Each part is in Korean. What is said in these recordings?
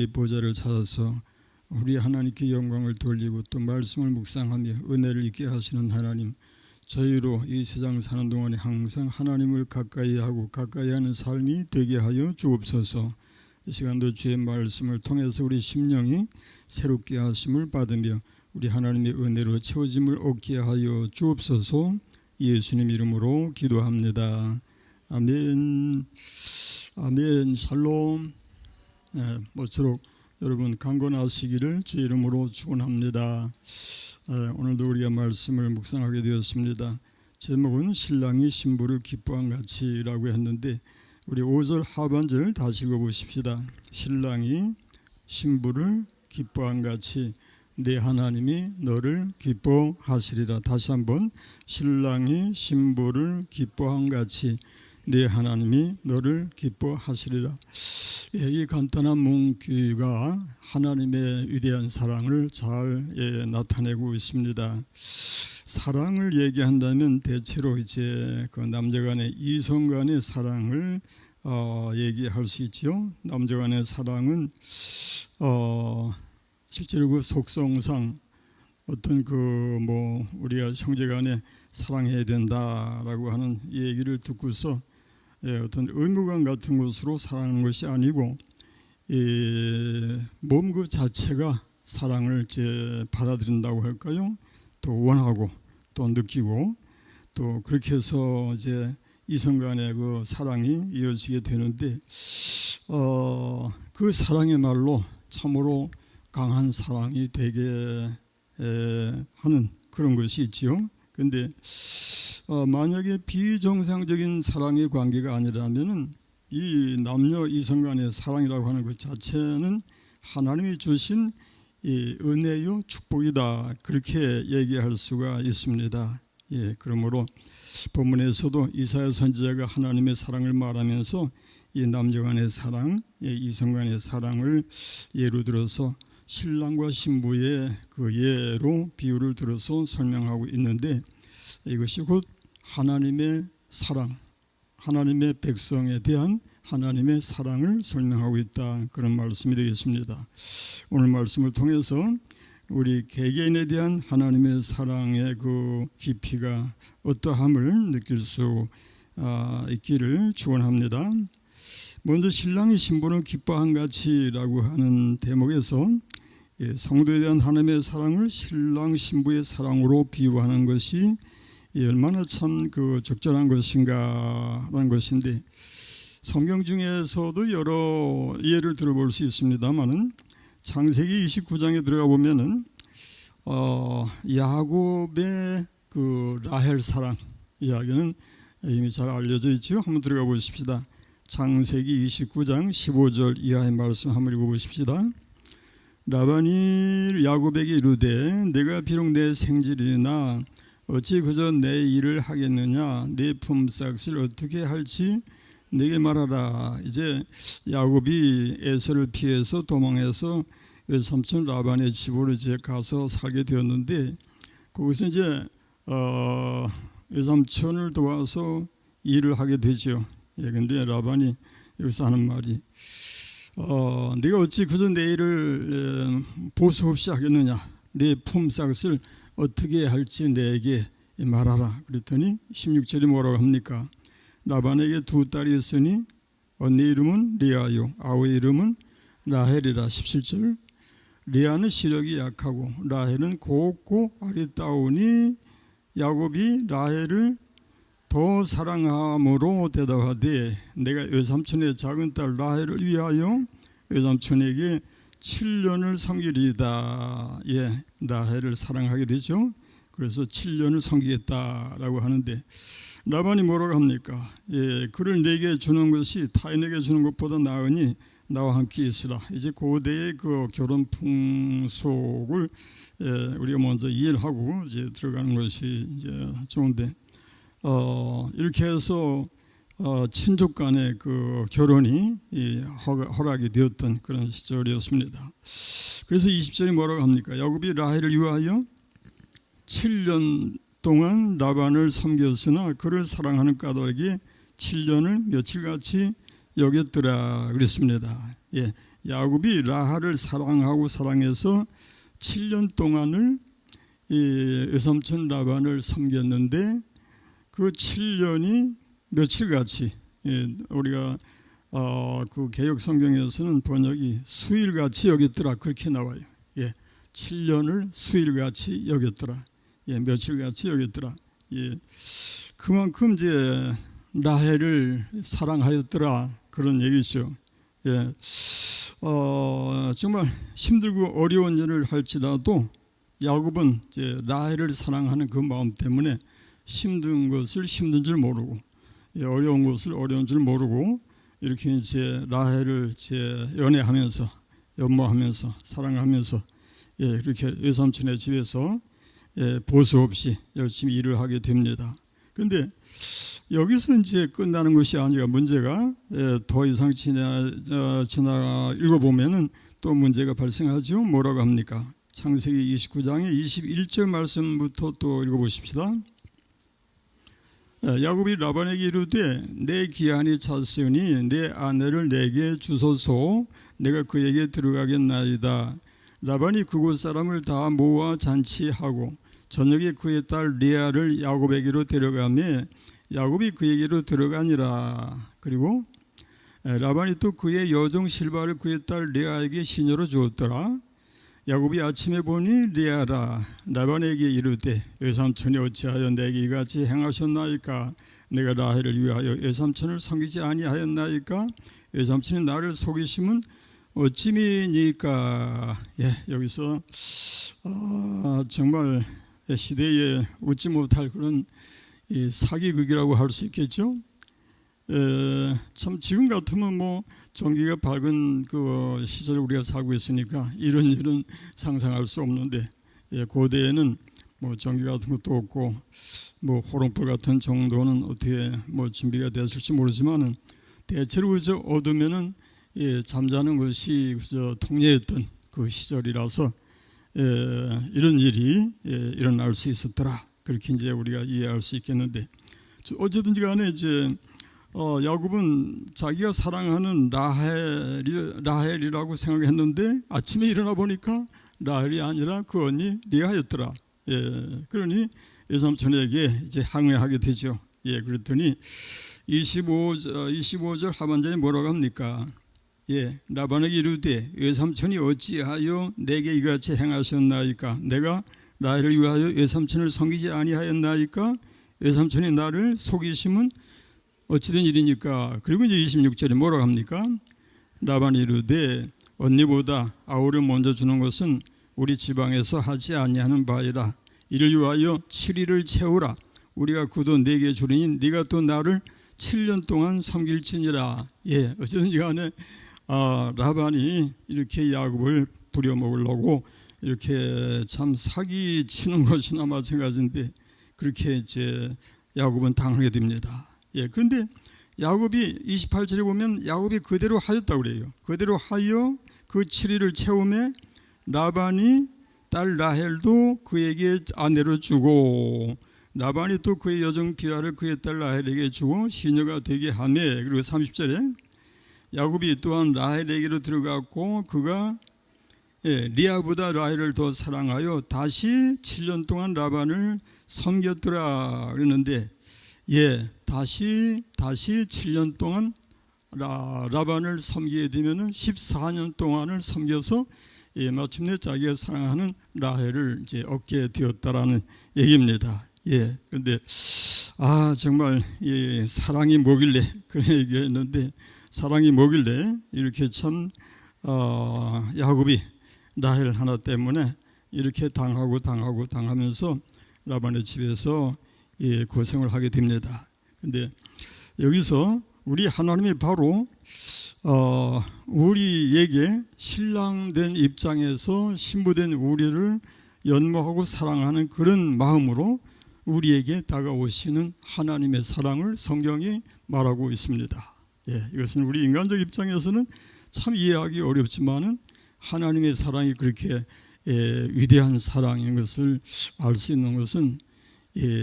이 보좌를 찾아서 우리 하나님께 영광을 돌리고 또 말씀을 묵상하며 은혜를 있게 하시는 하나님, 저희로 이 세상 사는 동안에 항상 하나님을 가까이 하고 가까이 하는 삶이 되게 하여 주옵소서. 이 시간도 주의 말씀을 통해서 우리 심령이 새롭게 하심을 받으며 우리 하나님의 은혜로 채워짐을 얻게 하여 주옵소서. 예수님 이름으로 기도합니다. 아멘. 아멘. 샬롬. 모쪼록 여러분 강건하시기를 주의 이름으로 축원합니다. 오늘도 우리가 말씀을 묵상하게 되었습니다. 제목은 신랑이 신부를 기뻐한 같이라고 했는데 우리 5절 하반절 다시 읽어보십시다. 신랑이 신부를 기뻐한 같이 내 하나님이 너를 기뻐하시리라. 다시 한번, 신랑이 신부를 기뻐한 같이 내 하나님이 너를 기뻐하시리라. 이 간단한 문구가 하나님의 위대한 사랑을 잘 나타내고 있습니다. 사랑을 얘기한다면 대체로 이제 그 남자간의 이성 간의 사랑을 얘기할 수 있죠. 남자간의 사랑은 실제로 그 속성상 어떤 우리가 형제간에 사랑해야 된다라고 하는 얘기를 듣고서 어떤 의무감 같은 것으로 사랑하는 것이 아니고 몸 그 자체가 사랑을 받아들인다고 할까요? 또 원하고 또 느끼고 또 그렇게 해서 이제 이성 간의 그 사랑이 이어지게 되는데 그 사랑의 말로 참으로 강한 사랑이 되게 하는 그런 것이 있지요. 근데 만약에 비정상적인 사랑의 관계가 아니라면은 이 남녀 이성 간의 사랑이라고 하는 것 자체는 하나님이 주신 이 은혜요 축복이다, 그렇게 얘기할 수가 있습니다. 그러므로 본문에서도 이사야 선지자가 하나님의 사랑을 말하면서 이 남녀 간의 사랑, 이성 간의 사랑을 예로 들어서 신랑과 신부의 그 예로 비유를 들어서 설명하고 있는데, 이것이 곧 하나님의 사랑, 하나님의 백성에 대한 하나님의 사랑을 설명하고 있다, 그런 말씀이 되겠습니다. 오늘 말씀을 통해서 우리 개개인에 대한 하나님의 사랑의 그 깊이가 어떠함을 느낄 수 있기를 축원합니다. 먼저 신랑이 신부를 기뻐한 같이라고 하는 대목에서 성도에 대한 하나님의 사랑을 신랑 신부의 사랑으로 비유하는 것이 얼마나 참 그 적절한 것인가라는 것인데, 성경 중에서도 여러 예를 들어볼 수 있습니다만은 창세기 29장에 들어가 보면은 야곱의 그 라헬 사랑 이야기는 이미 잘 알려져 있죠. 한번 들어가 보십시다. 창세기 29장 15절 이하의 말씀 한번 읽어보십시다. 라반이 야곱에게 이르되 내가 비록 내 생질이나 어찌 그저 내 일을 하겠느냐, 내 품삯을 어떻게 할지 내게 말하라. 이제 야곱이 에서를 피해서 도망해서 외삼촌 라반의 집으로 이제 가서 살게 되었는데, 거기서 이제 외삼촌을 도와서 일을 하게 되죠. 근데 라반이 여기서 하는 말이 네가 어찌 그저 내 일을 보수 없이 하겠느냐, 내 품삯을 어떻게 할지 내게 말하라. 그랬더니 16절이 뭐라고 합니까? 라반에게 두 딸이 있으니 언니 이름은 리아요, 아우의 이름은 라헬이라. 17절, 리아는 시력이 약하고 라헬은 곱고 아리따우니 야곱이 라헬을 더 사랑함으로 대답하되 내가 외삼촌의 작은 딸 라헬을 위하여 외삼촌에게 7년을 섬기리이다. 라헬을 사랑하게 되죠. 그래서 7년을 섬기겠다라고 하는데, 라반이 뭐라고 합니까? 그를 내게 주는 것이 타인에게 주는 것보다 나으니 나와 함께 있으라. 이제 고대의 그 결혼 풍속을 우리가 먼저 이해를 하고 이제 들어가는 것이 이제 좋은데, 이렇게 해서 친족 간의 그 결혼이 허락이 되었던 그런 시절이었습니다. 그래서 20절이 뭐라고 합니까? 야곱이 라헬을 위하여 7년 동안 라반을 섬겼으나 그를 사랑하는 까닭에 7년을 며칠같이 여겼더라 그랬습니다. 야곱이 라헬을 사랑하고 사랑해서 7년 동안을 이 외삼촌 라반을 섬겼는데 그 7년이 며칠같이, 우리가 그 개역 성경에서는 번역이 수일같이 여겼더라 그렇게 나와요. 7년을 수일같이 여겼더라. 며칠같이 여겼더라. 그만큼 이제 라헬을 사랑하였더라 그런 얘기죠. 정말 힘들고 어려운 일을 할지라도 야곱은 이제 라헬을 사랑하는 그 마음 때문에 힘든 것을 힘든 줄 모르고, 어려운 것을 어려운 줄 모르고 이렇게 이제 라헬을 이제 연애하면서, 연모하면서, 사랑하면서 이렇게 외삼촌의 집에서 보수 없이 열심히 일을 하게 됩니다. 그런데 여기서 이제 끝나는 것이 아니라 문제가 더 이상 지나가 읽어보면은 또 문제가 발생하죠. 뭐라고 합니까? 창세기 29장의 21절 말씀부터 또 읽어보십시다. 야곱이 라반에게 이르되 내 기한이 찼으니 내 아내를 내게 주소서. 내가 그에게 들어가겠나이다. 라반이 그곳 사람을 다 모아 잔치하고 저녁에 그의 딸 레아를 야곱에게로 데려가며 야곱이 그에게로 들어가니라. 그리고 라반이 또 그의 여종 실바를 그의 딸 레아에게 시녀로 주었더라. 야곱이 아침에 보니 레아라. 라반에게 이르되 외삼촌이 어찌하여 내게 이같이 행하셨나이까? 내가 라헬을 위하여 외삼촌을 섬기지 아니하였나이까? 외삼촌이 나를 속이심은 어찌미니까? 여기서 정말 시대에 웃지 못할 그런 사기극이라고 할 수 있겠죠. 참 지금 같으면 뭐 전기가 밝은 그 시절에 우리가 살고 있으니까 이런 일은 상상할 수 없는데, 고대에는 뭐 전기 같은 것도 없고 뭐 호롱불 같은 정도는 어떻게 뭐 준비가 됐을지 모르지만은 대체로 그저 어두면은 잠자는 것이 그저 통례했던 그 시절이라서 이런 일이 일어날 수 있었더라. 그렇게 이제 우리가 이해할 수 있겠는데, 어쨌든지 간에 이제 야곱은 자기가 사랑하는 라헬이라고 생각했는데 아침에 일어나 보니까 라헬이 아니라 그 언니 레아였더라. 그러니 외삼촌에게 이제 항의하게 되죠. 그랬더니 25절 하반절에 뭐라고 합니까? 라반에게 이르되 외삼촌이 어찌하여 내게 이같이 행하셨나이까? 내가 라헬을 위하여 외삼촌을 섬기지 아니하였나이까? 외삼촌이 나를 속이심은 어찌된 일이니까? 그리고 이제 26절에 뭐라고 합니까? 라반이 이르되 언니보다 아우를 먼저 주는 것은 우리 지방에서 하지 아니하는 바이라. 이를 위하여 7일을 채우라. 우리가 그도 네게 주리니 네가 또 나를 7년 동안 섬길지니라. 어쨌든지 간에 라반이 이렇게 야곱을 부려먹으려고 이렇게 참 사기 치는 것이나 마찬가지인데 그렇게 이제 야곱은 당하게 됩니다. 그런데 야곱이 28절에 보면 야곱이 그대로 하였다고 그래요. 그대로 하여 그 7일을 채우매 라반이 딸 라헬도 그에게 아내로 주고 라반이 또 그의 여종 비라를 그의 딸 라헬에게 주고 시녀가 되게 하매, 그리고 30절에 야곱이 또한 라헬에게로 들어갔고 그가 리아보다 라헬을 더 사랑하여 다시 7년 동안 라반을 섬겼더라 그랬는데, 다시 7년 동안 라반을 섬기게 되면은 14년 동안을 섬겨서 마침내 자기가 사랑하는 라헬을 이제 얻게 되었다라는 얘기입니다. 근데 정말 사랑이 뭐길래 그런 얘기를 했는데, 사랑이 뭐길래 이렇게 참 야곱이 라헬 하나 때문에 이렇게 당하면서 라반의 집에서 고생을 하게 됩니다. 근데 여기서 우리 하나님이 바로 우리에게 신랑된 입장에서 신부된 우리를 연모하고 사랑하는 그런 마음으로 우리에게 다가오시는 하나님의 사랑을 성경이 말하고 있습니다. 이것은 우리 인간적 입장에서는 참 이해하기 어렵지만은 하나님의 사랑이 그렇게 위대한 사랑인 것을 알 수 있는 것은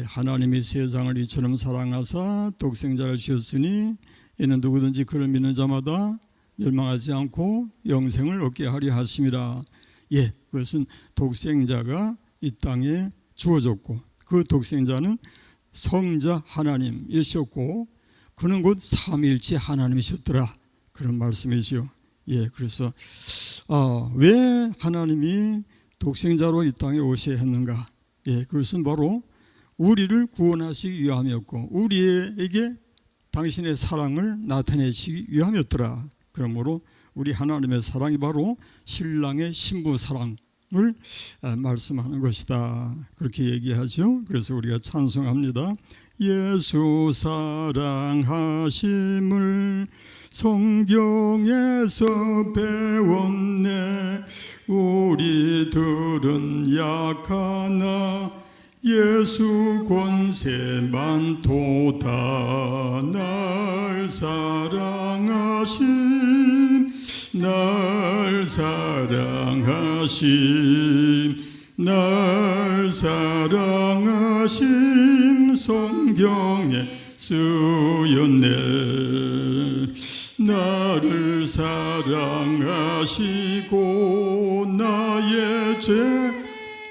하나님이 세상을 이처럼 사랑하사 독생자를 주셨으니 이는 누구든지 그를 믿는 자마다 멸망하지 않고 영생을 얻게 하려 하심이라. 예, 그것은 독생자가 이 땅에 주어졌고 그 독생자는 성자 하나님이셨고 그는 곧 삼위일체 하나님이셨더라, 그런 말씀이죠. 예, 그래서 왜 하나님이 독생자로 이 땅에 오셔야 했는가? 예, 그것은 바로 우리를 구원하시기 위함이었고 우리에게 당신의 사랑을 나타내시기 위함이었더라. 그러므로 우리 하나님의 사랑이 바로 신랑의 신부 사랑을 말씀하는 것이다, 그렇게 얘기하죠. 그래서 우리가 찬송합니다. 예수 사랑하심을 성경에서 배웠네. 우리들은 약하나 예수 권세만 도다. 날 사랑하심, 날 사랑하심, 날 사랑하심 성경에 쓰였네. 나를 사랑하시고 나의 죄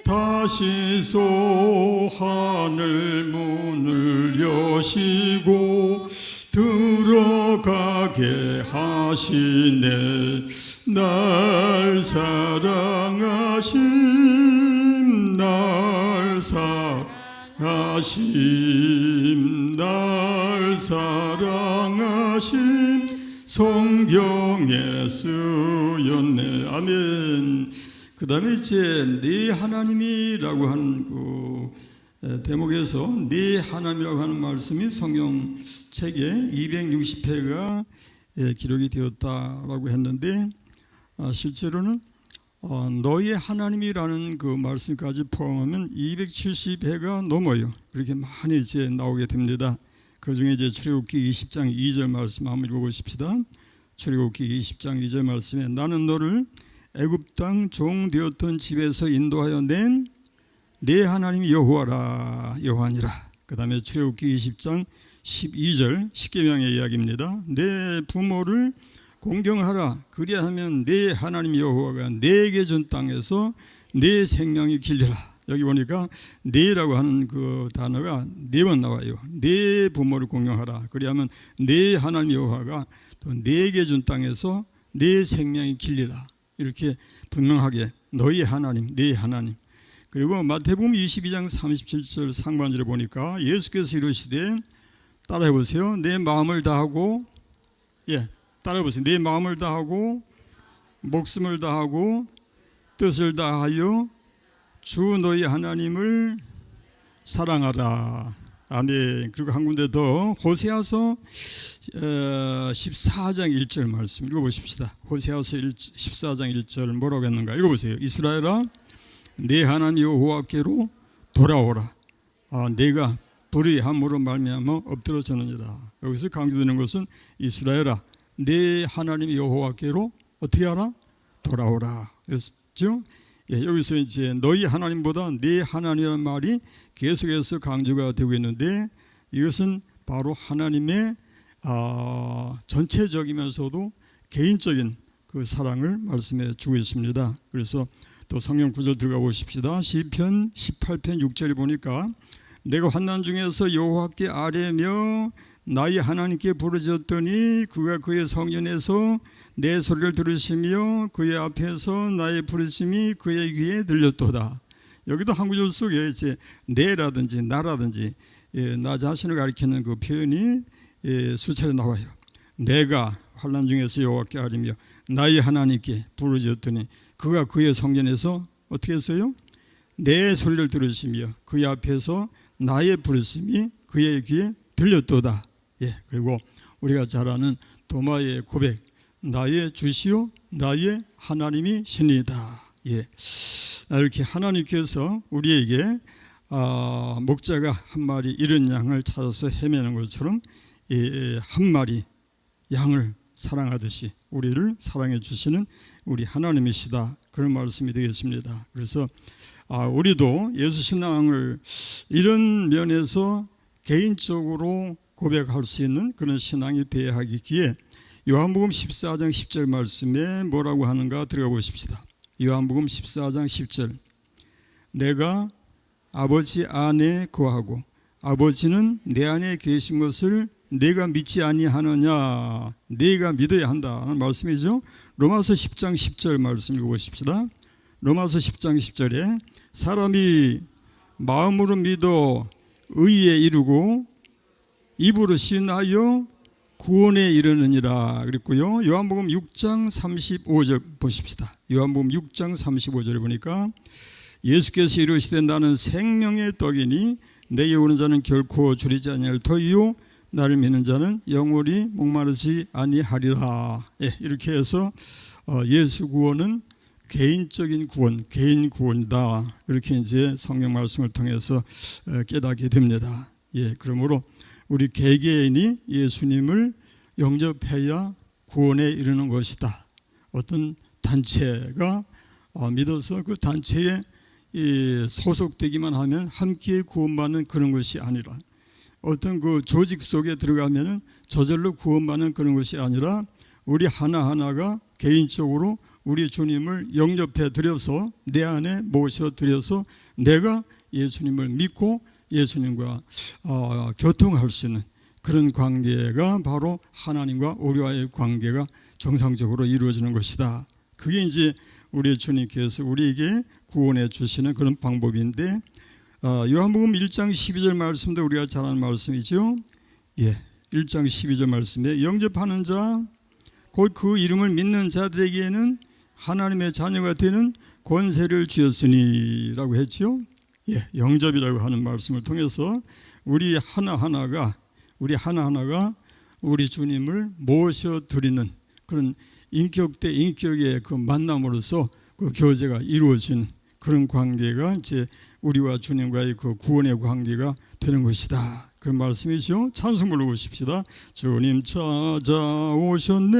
다시소 하늘 문을 여시고 들어가게 하시네. 날 사랑하심, 날 사랑하심, 날 사랑하심 성경에 쓰였네. 아멘. 그 다음에 이제 네 하나님이라고 하는 그 대목에서 네 하나님이라고 하는 말씀이 성경책에 260회가 기록이 되었다라고 했는데 실제로는 너의 하나님이라는 그 말씀까지 포함하면 270회가 넘어요. 그렇게 많이 이제 나오게 됩니다. 그 중에 이제 출애굽기 20장 2절 말씀 한번 읽어보십시다. 출애굽기 20장 2절 말씀에 나는 너를 애굽 땅 종 되었던 집에서 인도하여 낸 내 하나님이 여호와라, 여호와니라. 그 다음에 출애굽기 20장 12절 십계명의 이야기입니다. 내 부모를 공경하라. 그리하면 내 하나님 여호와가 내게 준 땅에서 내 생명이 길리라. 여기 보니까 내라고 하는 그 단어가 4번 나와요. 내 부모를 공경하라. 그리하면 내 하나님 여호와가 또 내게 준 땅에서 내 생명이 길리라. 이렇게 분명하게 너희 하나님, 내 하나님. 그리고 마태복음 22장 37절 상반절에 보니까 예수께서 이르시되 따라해 보세요. 내 마음을 다하고, 따라해 보세요. 내 마음을 다하고 목숨을 다하고 뜻을 다하여 주 너희 하나님을 사랑하라. 아멘. 그리고 한 군데 더 호세아서 14장 1절 말씀 읽어보십시다. 호세아서 14장 1절 뭐라고 했는가 읽어보세요. 이스라엘아 내 하나님 여호와께로 돌아오라. 내가 불의함으로 말미암아 엎드러졌느니라. 여기서 강조되는 것은 이스라엘아 내 하나님 여호와께로 어떻게 하라? 돌아오라. 그랬죠? 여기서 이제 너희 하나님보다 내 하나님이라는 말이 계속해서 강조가 되고 있는데 이것은 바로 하나님의 전체적이면서도 개인적인 그 사랑을 말씀해 주고 있습니다. 그래서 또 성경 구절 들어가 보십시다. 시편 18편 6절에 보니까 내가 환난 중에서 여호와께 아뢰며 나의 하나님께 부르짖었더니 그가 그의 성전에서 내 소리를 들으시며 그의 앞에서 나의 부르심이 그의 귀에 들렸도다. 여기도 한 구절 속에 이제 내라든지 나라든지 나 자신을 가리키는 그 표현이 수차례 나와요. 내가 환난 중에서 여호와께 아뢰며 나의 하나님께 부르짖었더니 그가 그의 성전에서 어떻게 했어요? 내 소리를 들으시며 그의 앞에서 나의 부르심이 그의 귀에 들렸도다. 그리고 우리가 잘 아는 도마의 고백, 나의 주시오 나의 하나님이 신이다. 이렇게 하나님께서 우리에게 목자가 한 마리 잃은 양을 찾아서 헤매는 것처럼 한 마리 양을 사랑하듯이 우리를 사랑해 주시는 우리 하나님이시다, 그런 말씀이 되겠습니다. 그래서 우리도 예수 신앙을 이런 면에서 개인적으로 고백할 수 있는 그런 신앙이 되어야 하기에 요한복음 14장 10절 말씀에 뭐라고 하는가 들어가 보십시다. 요한복음 14장 10절. 내가 아버지 안에 거하고 아버지는 내 안에 계신 것을 내가 믿지 아니하느냐. 내가 믿어야 한다는 말씀이죠. 로마서 10장 10절 말씀 읽어보십시다. 로마서 10장 10절에 사람이 마음으로 믿어 의에 이르고 입으로 시인하여 구원에 이르느니라 그랬고요. 요한복음 6장 35절 보십시다. 요한복음 6장 35절에 보니까 예수께서 이르시되 나는 생명의 떡이니 내게 오는 자는 결코 줄이지 아니할 터이요 나를 믿는 자는 영원히 목마르지 아니하리라. 이렇게 해서 예수 구원은 개인적인 구원, 개인 구원이다. 이렇게 이제 성경 말씀을 통해서 깨닫게 됩니다. 그러므로 우리 개개인이 예수님을 영접해야 구원에 이르는 것이다. 어떤 단체가 믿어서 그 단체에 소속되기만 하면 함께 구원받는 그런 것이 아니라 어떤 그 조직 속에 들어가면은 저절로 구원받는 그런 것이 아니라 우리 하나하나가 개인적으로 우리 주님을 영접해 드려서 내 안에 모셔 드려서 내가 예수님을 믿고 예수님과 교통할 수 있는 그런 관계가 바로 하나님과 우리와의 관계가 정상적으로 이루어지는 것이다. 그게 이제 우리 주님께서 우리에게 구원해 주시는 그런 방법인데 요한복음 1장 12절 말씀도 우리가 잘 아는 말씀이죠. 1장 12절 말씀에 영접하는 자 곧 그 이름을 믿는 자들에게는 하나님의 자녀가 되는 권세를 주었으니 라고 했죠. 영접이라고 하는 말씀을 통해서 우리 하나하나가 우리 주님을 모셔드리는 그런 인격 대 인격의 그 만남으로서 그 교제가 이루어진 그런 관계가 이제 우리와 주님과의 그 구원의 관계가 되는 것이다. 그런 말씀이죠. 찬송 불러보십시다. 주님 찾아오셨네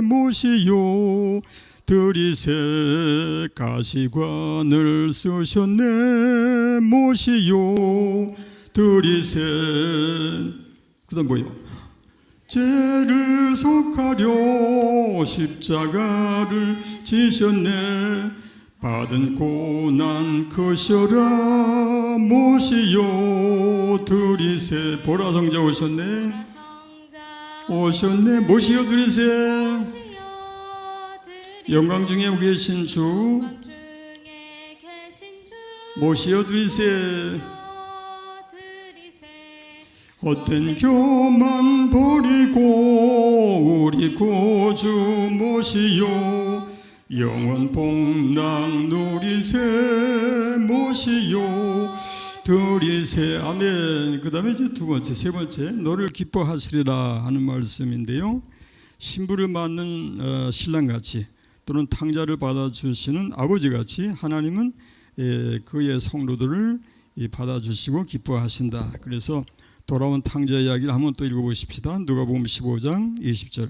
모시요 들이새 가시관을 쓰셨네 모시요 들이새 그 다음 뭐예요? 죄를 속하려 십자가를 지셨네 받은 고난 크셔라 모시요 들이새 보라성자 오셨네 모시요 들이새 영광 중에 계신 주 모시어 드리세 헛된 교만 버리고 우리 구주 모시요 영원 복락 누리세 모시요 드리세 아멘. 그 다음에 이제 두 번째 세 번째 너를 기뻐하시리라 하는 말씀인데요. 신부를 맞는 신랑같이 또는 탕자를 받아주시는 아버지같이 하나님은 그의 성도들을 받아주시고 기뻐하신다. 그래서 돌아온 탕자 이야기를 한번 또 읽어보십시다. 누가복음 15장 20절.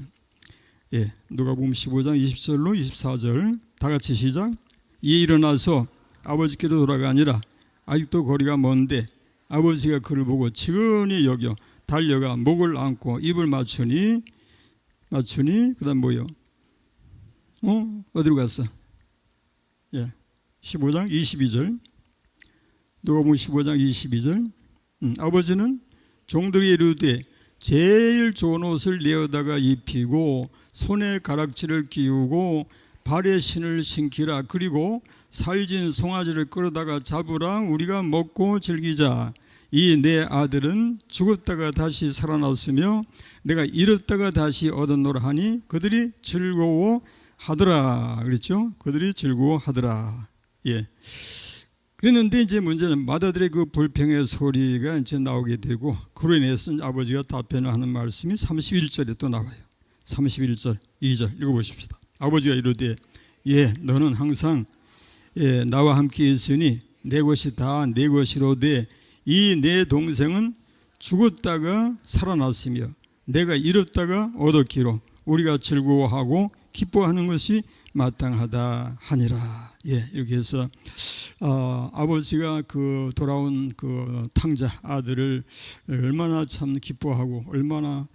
누가복음 15장 20절로 24절 다 같이 시작. 이에 일어나서 아버지께로 돌아가니라. 아직도 거리가 먼데 아버지가 그를 보고 지근히 여겨 달려가 목을 안고 입을 맞추니 그 다음 뭐요? 어디로 갔어? 15장 22절 누가복음 15장 22절 아버지는 종들이 이르되 제일 좋은 옷을 내어다가 입히고 손에 가락지를 끼우고 발에 신을 신기라. 그리고 살진 송아지를 끌어다가 잡으라. 우리가 먹고 즐기자. 이 내 아들은 죽었다가 다시 살아났으며 내가 잃었다가 다시 얻었노라 하니 그들이 즐거워하더라. 그랬죠? 그들이 즐거워하더라. 그랬는데 이제 문제는 맏아들의 그 불평의 소리가 이제 나오게 되고 그로 인해서 아버지가 답변을 하는 말씀이 31절에 또 나와요. 31절 2절 읽어보십시다. 아버지가 이르되 너는 항상 나와 함께 있으니 내 것이 다 내 것이로되 이 내 동생은 죽었다가 살아났으며 내가 잃었다가 얻었기로 우리가 즐거워하고 기뻐하는 것이 마땅하다 하니라. 이렇게 해서 아버지가 그 돌아온 그 탕자 아들을 얼마나 참 기뻐하고 얼마나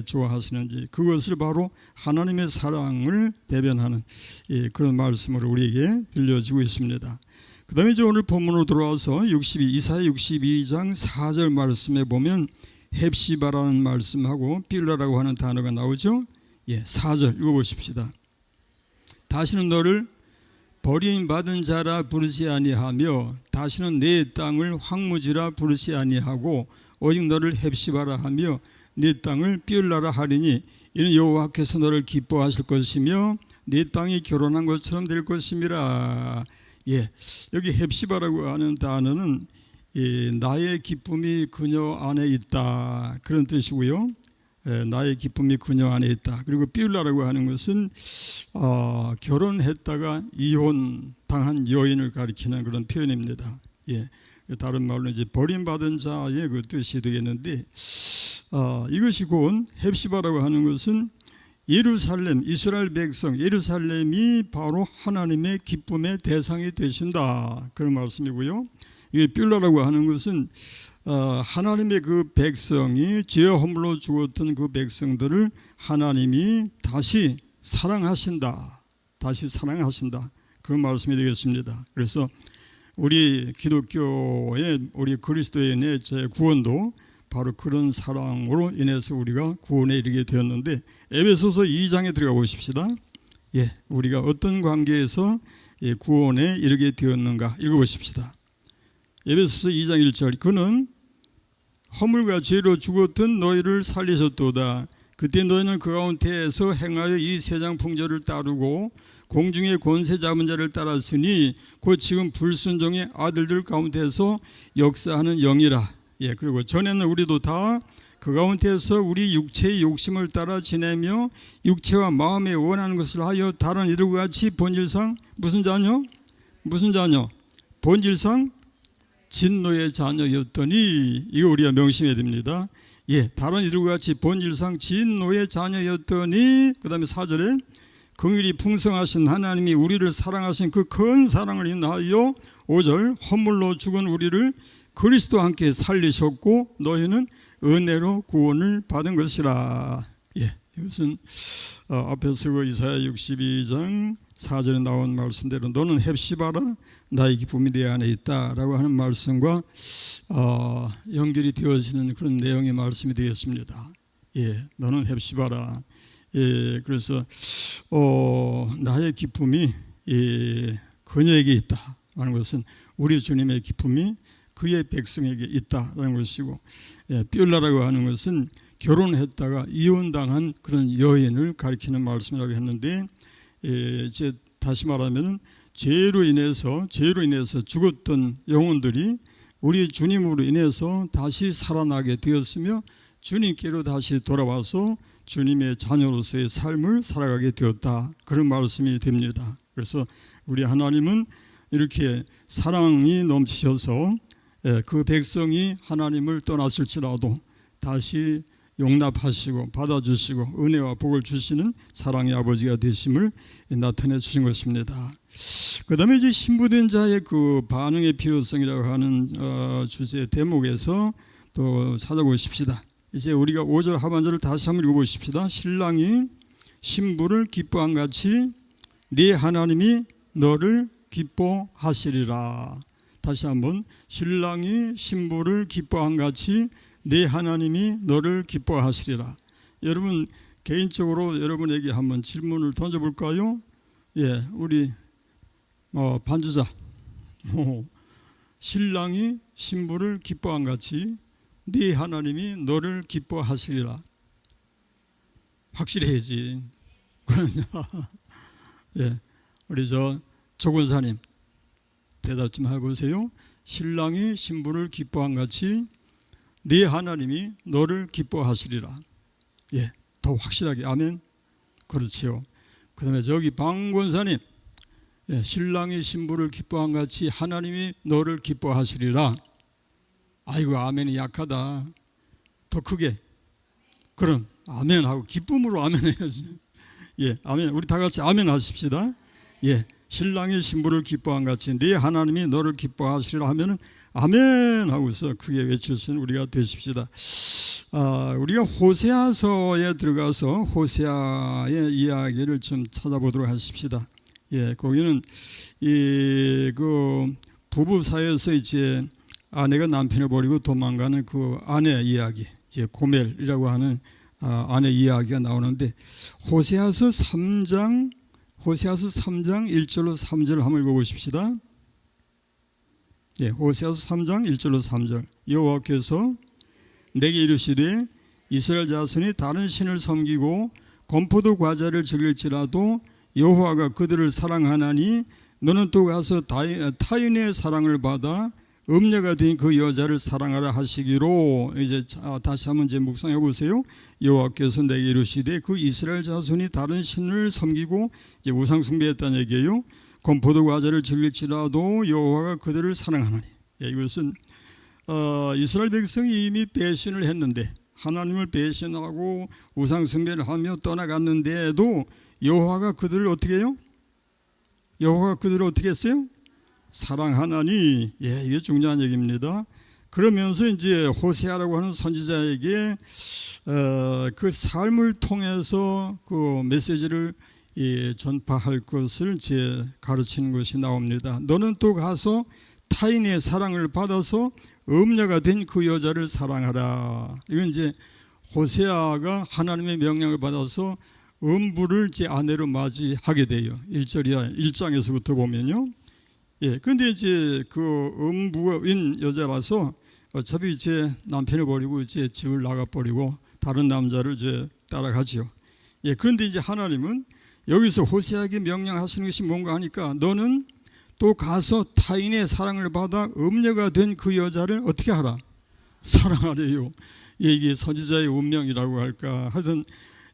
좋아하시는지, 그것을 바로 하나님의 사랑을 대변하는 그런 말씀으로 우리에게 들려지고 있습니다. 그 다음에 이제 오늘 본문으로 들어와서 이사야 62장 4절 말씀에 보면 헵시바라는 말씀하고 빌라라고 하는 단어가 나오죠. 4절 읽어보십시다. 다시는 너를 버림받은 자라 부르지 아니하며 다시는 내 땅을 황무지라 부르지 아니하고 오직 너를 헵시바라 하며 네 땅을 비울라라 하리니 이는 여호와께서 너를 기뻐하실 것이며 네 땅이 결혼한 것처럼 될 것임이라. 여기 헵시바라고 하는 단어는 나의 기쁨이 그녀 안에 있다, 그런 뜻이고요. 나의 기쁨이 그녀 안에 있다. 그리고 비울라라고 하는 것은 결혼했다가 이혼 당한 여인을 가리키는 그런 표현입니다. 다른 말로 이제 버림받은 자의 그 뜻이 되겠는데, 이것이 곧 헵시바라고 하는 것은 예루살렘, 이스라엘 백성 예루살렘이 바로 하나님의 기쁨의 대상이 되신다, 그런 말씀이고요. 이게 비울라라고 하는 것은 하나님의 그 백성이 죄의 허물로 죽었던 그 백성들을 하나님이 다시 사랑하신다, 그런 말씀이 되겠습니다. 그래서 우리 기독교의 우리 그리스도인의 구원도 바로 그런 사랑으로 인해서 우리가 구원에 이르게 되었는데, 에베소서 2장에 들어가 보십시다. 우리가 어떤 관계에서 구원에 이르게 되었는가 읽어보십시다. 에베소서 2장 1절. 그는 허물과 죄로 죽었던 너희를 살리셨도다. 그때 너희는 그 가운데에서 행하여 이 세상 풍조를 따르고 공중의 권세 잡은 자를 따랐으니 곧 지금 불순종의 아들들 가운데서 역사하는 영이라. 그리고 전에는 우리도 다 그 가운데서 우리 육체의 욕심을 따라 지내며 육체와 마음에 원하는 것을 하여 다른 이들과 같이 본질상 무슨 자녀? 본질상 진노의 자녀였더니, 이거 우리가 명심해야 됩니다. 다른 이들과 같이 본질상 진노의 자녀였더니, 그 다음에 4절에 긍휼이 풍성하신 하나님이 우리를 사랑하신 그 큰 사랑을 인하여 5절 허물로 죽은 우리를 그리스도와 함께 살리셨고 너희는 은혜로 구원을 받은 것이라. 이것은 앞에서 그 이사야 62장 4절에 나온 말씀대로 너는 헵시바라 나의 기쁨이 내 안에 있다라고 하는 말씀과 연결이 되어지는 그런 내용의 말씀이 되겠습니다. 너는 헵시바라. 그래서 나의 기쁨이 그녀에게 있다라는 것은 우리 주님의 기쁨이 그의 백성에게 있다라는 것이고, 비울라라고 하는 것은 결혼했다가 이혼당한 그런 여인을 가리키는 말씀이라고 했는데, 이제 다시 말하면 죄로 인해서 죽었던 영혼들이 우리 주님으로 인해서 다시 살아나게 되었으며 주님께로 다시 돌아와서 주님의 자녀로서의 삶을 살아가게 되었다, 그런 말씀이 됩니다. 그래서 우리 하나님은 이렇게 사랑이 넘치셔서 그 백성이 하나님을 떠났을지라도 다시 용납하시고 받아주시고 은혜와 복을 주시는 사랑의 아버지가 되심을 나타내 주신 것입니다. 그 다음에 이제 신부된 자의 그 반응의 필요성이라고 하는 주제 대목에서 또 찾아보십시다. 이제 우리가 5절 하반절을 다시 한번 읽어보십시다. 신랑이 신부를 기뻐한 같이 네 하나님이 너를 기뻐하시리라. 다시 한번, 신랑이 신부를 기뻐한 같이 네 하나님이 너를 기뻐하시리라. 여러분 개인적으로 여러분에게 한번 질문을 던져볼까요? 우리 반주자, 신랑이 신부를 기뻐한 같이 네 하나님이 너를 기뻐하시리라. 확실해야지. 우리 조건사님 대답 좀 해보세요. 신랑이 신부를 기뻐한 같이 네 하나님이 너를 기뻐하시리라. 더 확실하게 아멘. 그렇지요. 그 다음에 저기 방권사님, 신랑이 신부를 기뻐한 같이 하나님이 너를 기뻐하시리라. 아이고 아멘이 약하다. 더 크게. 그럼 아멘하고 기쁨으로 아멘 해야지. 아멘. 우리 다 같이 아멘 하십시다. 신랑이 신부를 기뻐한 같이 네 하나님이 너를 기뻐하시리라 하면은 아멘 하고서 크게 외칠 수 있는 우리가 되십시다. 우리가 호세아서에 들어가서 호세아의 이야기를 좀 찾아보도록 하십시다. 예, 거기는 그 부부 사이에서 이제 아내가 남편을 버리고 도망가는 그 아내 이야기, 이제 고멜이라고 하는 아내 이야기가 나오는데 호세아서 3장 1절로 3절 한번 읽어보십시다. 예, 호세아서 3장 1절로 3절. 여호와께서 내게 이르시되 이스라엘 자손이 다른 신을 섬기고 건포도 과자를 즐길지라도 여호와가 그들을 사랑하나니 너는 또 가서 타인의 사랑을 받아 음녀가 된 그 여자를 사랑하라 하시기로. 이제 다시 한번 이제 묵상해 보세요. 여호와께서 내게 이르시되 그 이스라엘 자손이 다른 신을 섬기고 이제 우상 숭배했다는 얘기예요. 건포도 과자를 즐길지라도 여호와가 그들을 사랑하나니. 예, 이것은 이스라엘 백성이 이미 배신을 했는데 하나님을 배신하고 우상 숭배를 하며 떠나갔는데도 여호와가 그들을 어떻게 해요? 여호와가 그들을 어떻게 했어요? 사랑하나니. 예, 이게 중요한 얘기입니다. 그러면서 이제 호세아라고 하는 선지자에게 그 삶을 통해서 그 메시지를 전파할 것을 이제 가르치는 것이 나옵니다. 너는 또 가서 타인의 사랑을 받아서 음녀가 된 그 여자를 사랑하라. 이건 이제 호세아가 하나님의 명령을 받아서 음부를 제 아내로 맞이하게 돼요. 1장에서부터 보면요. 예, 근데 이제 그 음부인 여자라서 어차피 이제 남편을 버리고 이제 집을 나가버리고 다른 남자를 이제 따라가죠. 예, 그런데 이제 하나님은 여기서 호세아에게 명령하시는 것이 뭔가 하니까 너는 또 가서 타인의 사랑을 받아 음녀가 된 그 여자를 어떻게 하라? 사랑하래요. 예, 이게 선지자의 운명이라고 할까. 하여튼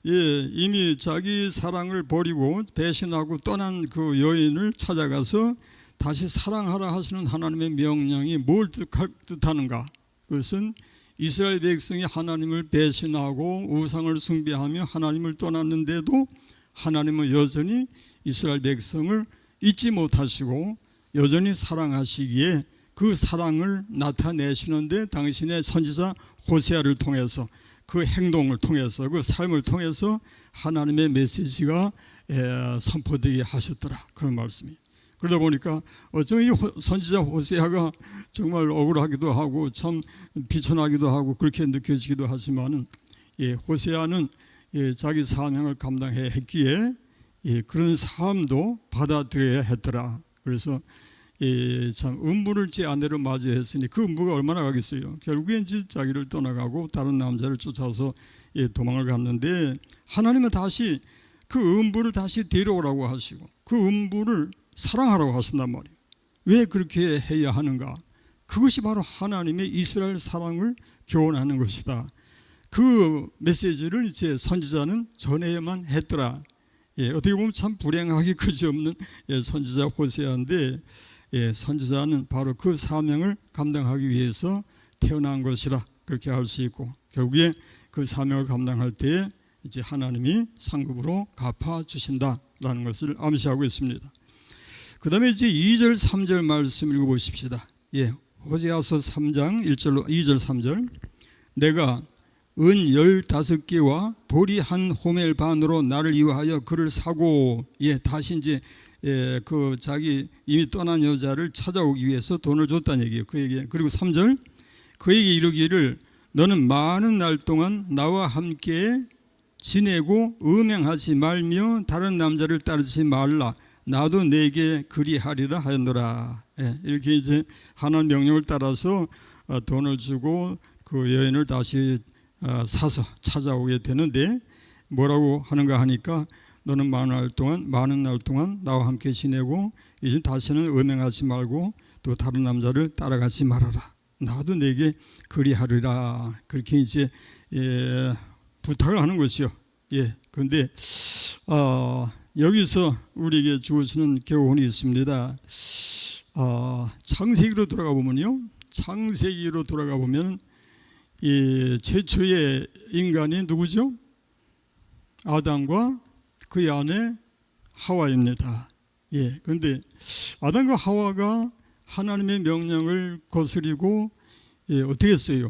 예, 이미 자기 사랑을 버리고 배신하고 떠난 그 여인을 찾아가서 다시 사랑하라 하시는 하나님의 명령이 뭘 뜻하는가? 그것은 이스라엘 백성이 하나님을 배신하고 우상을 숭배하며 하나님을 떠났는데도 하나님은 여전히 이스라엘 백성을 잊지 못하시고 여전히 사랑하시기에 그 사랑을 나타내시는데 당신의 선지자 호세아를 통해서 그 행동을 통해서 그 삶을 통해서 하나님의 메시지가 선포되게 하셨더라. 그런 말씀이. 그러다 보니까 어쩌면 이 선지자 호세아가 정말 억울하기도 하고 참 비천하기도 하고 그렇게 느껴지기도 하지만은 호세아는 자기 사명을 감당해야 했기에 그런 삶도 받아들여야 했더라. 그래서 참 음부를 제 아내로 맞이했으니 그 음부가 얼마나 가겠어요. 결국엔 이제 자기를 떠나가고 다른 남자를 쫓아서 도망을 갔는데 하나님은 다시 그 음부를 다시 데려오라고 하시고 그 음부를 사랑하라고 하신단 말이에요. 왜 그렇게 해야 하는가? 그것이 바로 하나님의 이스라엘 사랑을 교훈하는 것이다. 그 메시지를 이제 선지자는 전해야만 했더라. 어떻게 보면 참 불행하기 그지없는 선지자 호세아인데 선지자는 바로 그 사명을 감당하기 위해서 태어난 것이라 그렇게 할 수 있고 결국에 그 사명을 감당할 때에 이제 하나님이 상급으로 갚아 주신다라는 것을 암시하고 있습니다. 그 다음에 이제 2절 3절 말씀 읽어보십시다. 호세아서 3장 1절로 2절 3절. 내가 은 15개와 보리 한 호멜 반으로 나를 이유하여 그를 사고. 다시 이제 그 자기 이미 떠난 여자를 찾아오기 위해서 돈을 줬다는 얘기예요. 그에게. 그리고 3절. 그에게 이르기를 너는 많은 날 동안 나와 함께 지내고 음행하지 말며 다른 남자를 따르지 말라. 나도 내게 그리하리라 하였노라. 이렇게 이제 하나님 명령을 따라서 돈을 주고 그 여인을 다시 사서 찾아오게 되는데 뭐라고 하는가 하니까 너는 많은 날 동안 나와 함께 지내고 이제 다시는 음행하지 말고 또 다른 남자를 따라가지 말아라. 나도 내게 그리하리라. 그렇게 이제 부탁을 하는 것이요. 그런데 여기서 우리에게 주어지는 교훈이 있습니다. 창세기로 돌아가 보면요. 창세기로 돌아가 보면 이 최초의 인간이 누구죠? 아담과 그의 아내 하와입니다. 그런데 아담과 하와가 하나님의 명령을 거스리고 어떻게 했어요?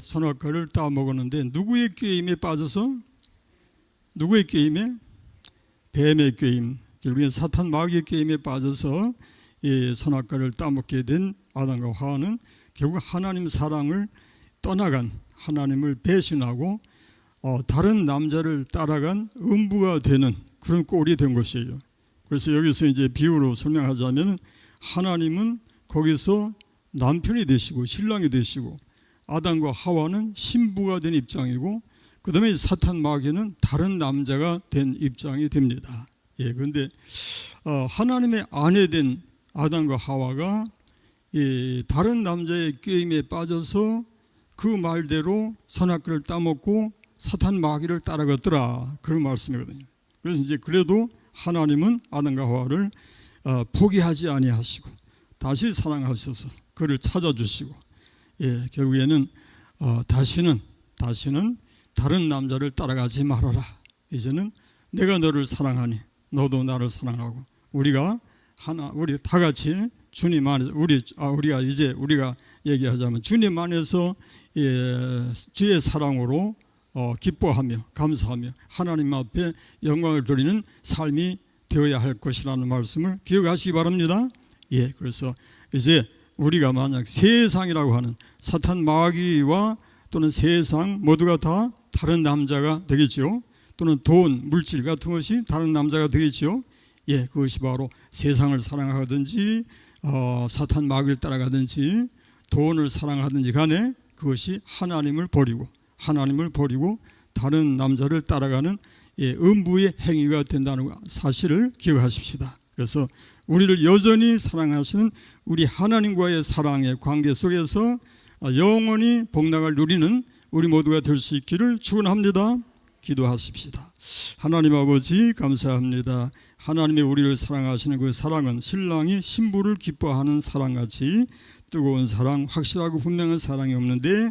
선악과를 따먹었는데 누구의 꾀임에 빠져서? 누구의 꾀임에? 뱀의 꾀임, 결국엔 사탄 마귀의 꾀임에 빠져서 선악과를 따먹게 된 아담과 하와는 결국 하나님 사랑을 떠나간, 하나님을 배신하고 다른 남자를 따라간 음부가 되는 그런 꼴이 된 것이에요. 그래서 여기서 이제 비유로 설명하자면 하나님은 거기서 남편이 되시고 신랑이 되시고 아담과 하와는 신부가 된 입장이고 그 다음에 사탄 마귀는 다른 남자가 된 입장이 됩니다. 그런데 하나님의 아내 된 아담과 하와가 다른 남자의 꾀임에 빠져서 그 말대로 선악과를 따먹고 사탄 마귀를 따라갔더라, 그런 말씀이거든요. 그래서 이제 그래도 하나님은 아담과 하와를 포기하지 아니하시고 다시 사랑하셔서 그를 찾아주시고 결국에는 다시는 다른 남자를 따라가지 말아라. 이제는 내가 너를 사랑하니 너도 나를 사랑하고 우리 다 같이 주님 안에서 우리가 얘기하자면 주님 안에서 주의 사랑으로 기뻐하며 감사하며 하나님 앞에 영광을 돌리는 삶이 되어야 할 것이라는 말씀을 기억하시기 바랍니다. 그래서 이제 우리가 만약 세상이라고 하는 사탄 마귀와 또는 세상 모두가 다 다른 남자가 되겠죠. 또는 돈, 물질 같은 것이 다른 남자가 되겠죠. 그것이 바로 세상을 사랑하든지 사탄 마귀를 따라가든지 돈을 사랑하든지 간에 그것이 하나님을 버리고 다른 남자를 따라가는 음부의 행위가 된다는 사실을 기억하십시다. 그래서 우리를 여전히 사랑하시는 우리 하나님과의 사랑의 관계 속에서 영원히 복락을 누리는 우리 모두가 될 수 있기를 축원합니다. 기도하십시다. 하나님 아버지 감사합니다. 하나님의 우리를 사랑하시는 그 사랑은 신랑이 신부를 기뻐하는 사랑같이 뜨거운 사랑, 확실하고 분명한 사랑이 없는데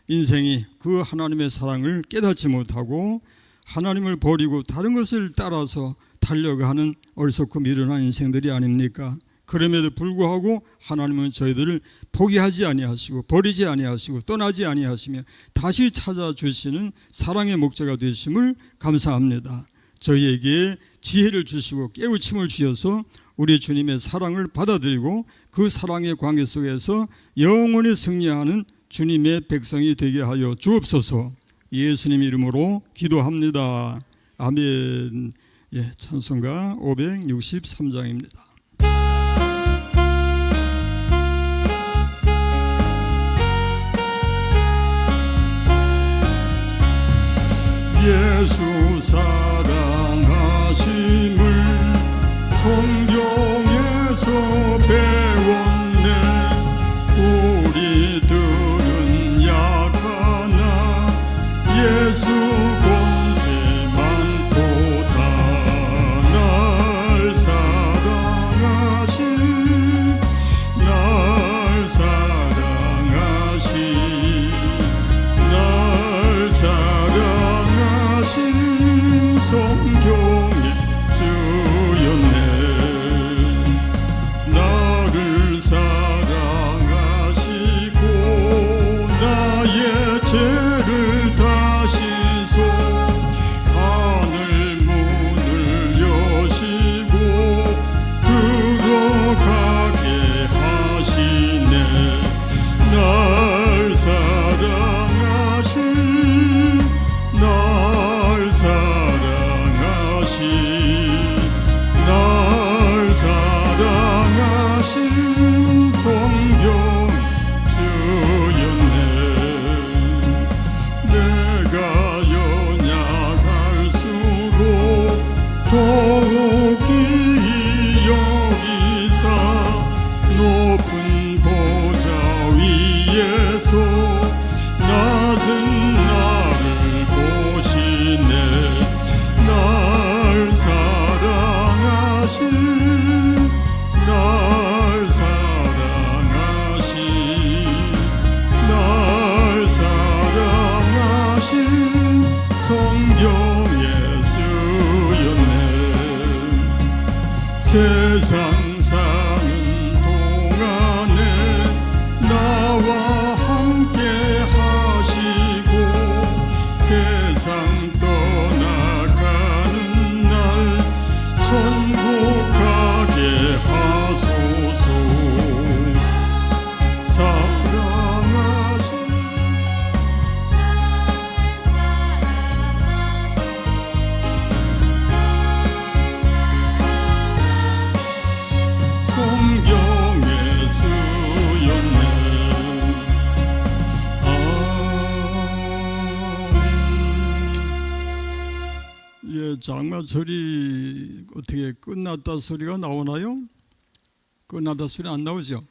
인생이 그 하나님의 사랑을 깨닫지 못하고 하나님을 버리고 다른 것을 따라서 달려가는 어리석고 미련한 인생들이 아닙니까? 그럼에도 불구하고 하나님은 저희들을 포기하지 아니하시고 버리지 아니하시고 떠나지 아니하시며 다시 찾아주시는 사랑의 목자가 되심을 감사합니다. 저희에게 지혜를 주시고 깨우침을 주셔서 우리 주님의 사랑을 받아들이고 그 사랑의 관계 속에서 영원히 승리하는 주님의 백성이 되게 하여 주옵소서. 예수님 이름으로 기도합니다. 아멘. 찬송가 563장입니다. 예수 사랑하심을 성경에서 배웠네. 우리들은 약하나 예수 권세 많도다. 날 사랑하신 성경에 쓰였네. 나를 사랑하시고 나의 죄를 다시소 하늘 문을 여시고 들어가게 하시네. 날 사랑하신 성경 쓰였네. 내가 연약할수록 더욱 기이 여기사 높은 보좌 위에서 낮은 나를 보시네. 날 사랑하신 성경에 쓰였네. 세상 사는 동안에 나와 함께 장마철이 어떻게 끝났다 소리가 나오나요? 끝났다 소리 안 나오죠?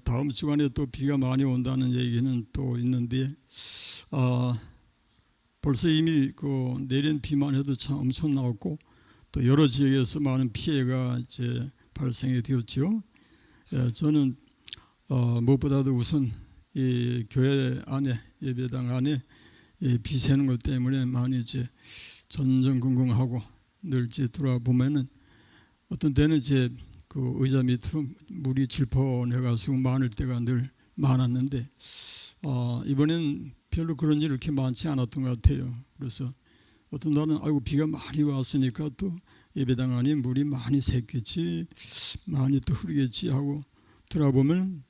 다음 주간에 또 비가 많이 온다는 얘기는 또 있는데 벌써 이미 그 내린 비만 해도 참 엄청 나왔고 또 여러 지역에서 많은 피해가 이제 발생이 되었죠. 저는 무엇보다도 우선 이 교회 안에 예배당 안에 비 새는 것 때문에 많이 이제 전전긍긍하고 늘 이제 돌아보면은 어떤 때는 이제 그 의자 밑으로 물이 질펀해가지고 많을 때가 늘 많았는데 이번엔 별로 그런 일이 그렇게 많지 않았던 것 같아요. 그래서 어떤 날은 아이고 비가 많이 왔으니까 또 예배당 안에 물이 많이 샜겠지, 많이 또 흐르겠지 하고 들어보면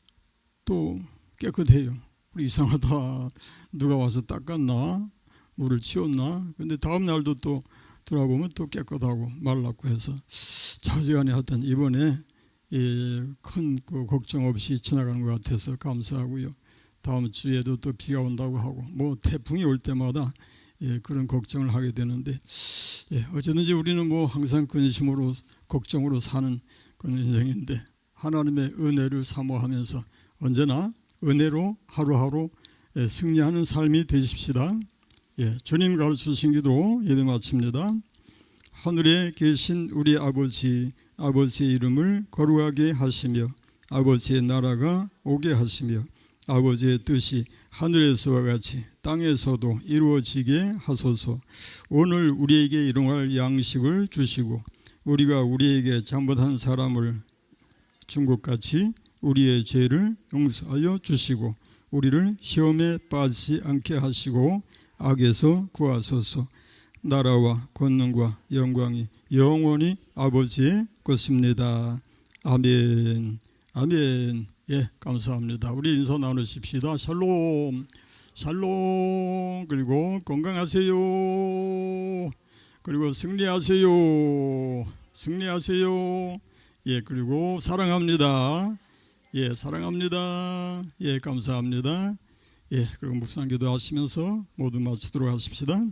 또 깨끗해요. 우리 이상하다. 누가 와서 닦았나? 물을 치웠나? 근데 다음 날도 또 들어보면 또 깨끗하고 말랐고 해서 자주간에 하여튼 이번에 큰 그 걱정 없이 지나가는 것 같아서 감사하고요. 다음 주에도 또 비가 온다고 하고 뭐 태풍이 올 때마다 그런 걱정을 하게 되는데 어쨌든지 우리는 뭐 항상 근심으로 걱정으로 사는 그런 인생인데 하나님의 은혜를 사모하면서 언제나 은혜로 하루하루 승리하는 삶이 되십시다. 주님 가르치신 기도 예배 마칩니다. 하늘에 계신 우리 아버지, 아버지의 이름을 거룩하게 하시며 아버지의 나라가 오게 하시며 아버지의 뜻이 하늘에서와 같이 땅에서도 이루어지게 하소서. 오늘 우리에게 일용할 양식을 주시고 우리가 우리에게 잘못한 사람을 준 것 같이 우리의 죄를 용서하여 주시고 우리를 시험에 빠지지 않게 하시고 악에서 구하소서. 나라와 권능과 영광이 영원히 아버지의 것입니다. 아멘. 아멘. 감사합니다. 우리 인사 나누십시다. 샬롬. 샬롬. 그리고 건강하세요. 그리고 승리하세요. 승리하세요. 그리고 사랑합니다. 사랑합니다. 감사합니다. 그리고 묵상 기도하시면서 모두 마치도록 하십시다.